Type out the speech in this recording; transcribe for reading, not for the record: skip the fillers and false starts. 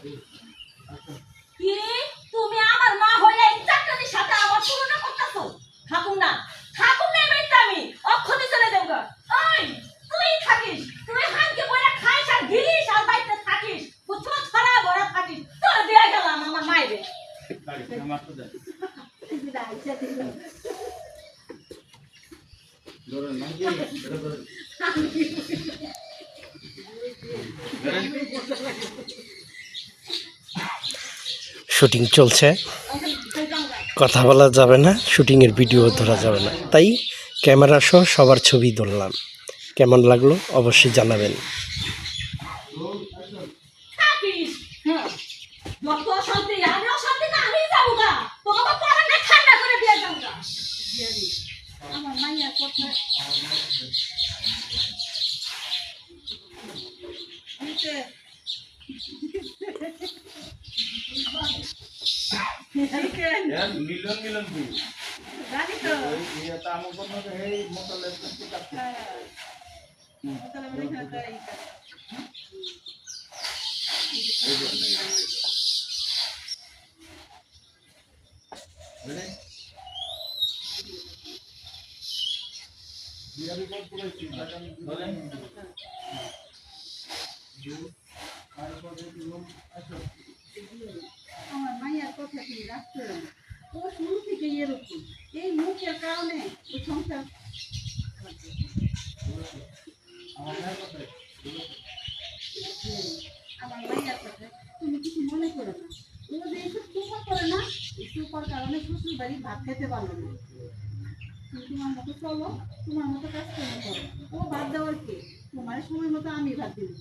কি তুমি আমার মা হইলে এই চাকরির সাথে আমার তুলনা করতেছো? থাকুম না এবারে আমি অক্ষতে চলে যাবো। ওই তুই থাকিস, তুই হানকে বইরা খাইস আর গিলিস আর বাইতে থাকিস, বুঝছো? ছড়া বড়া থাকিস, তোর দিয়া গেলাম আমার মাইরে। আমার তো দেখ ধরে নাকি এটা ধরে শুটিং চলছে, কথা বলা যাবে না, শুটিংয়ের ভিডিও ধরা যাবে না, তাই ক্যামেরা সহ সবার ছবি ধরলাম। কেমন লাগলো অবশ্যই জানাবেন। থাকিস হ্যাঁ, যত অশান্তি আমি অশান্তি না আমি যাবো না, তোমাকে পরে না ঠান্ডা করে দিয়ে যাবো না। আমার মাইয়া কথা यार मिलन मिलन भी জানি তো ये काम करने के है मोटर लेफ्ट से काट তাহলে মনে হয় তাই रेडी ये अभी बहुत पूरा चीज बोले जो আর পরে লোক আসো আমার মায়ের কথা তুমি রাখতে না, ও শুরু থেকে এরকম এই মুখের কারণে ও সংসার আমার না কথা আমার মায়ের কথা তুমি কিছু মনে করো না। ও যে এইসব সুপার করে না, এই সুপার কারণে শ্বশুর বাড়ি ভাত খেতে পারলো না। তুমি তোমার মতো চলো, তোমার মতো কাজ করো। ও ভাত দেওয়ার কে? তোমার সময় মতো আমি ভাত দিব।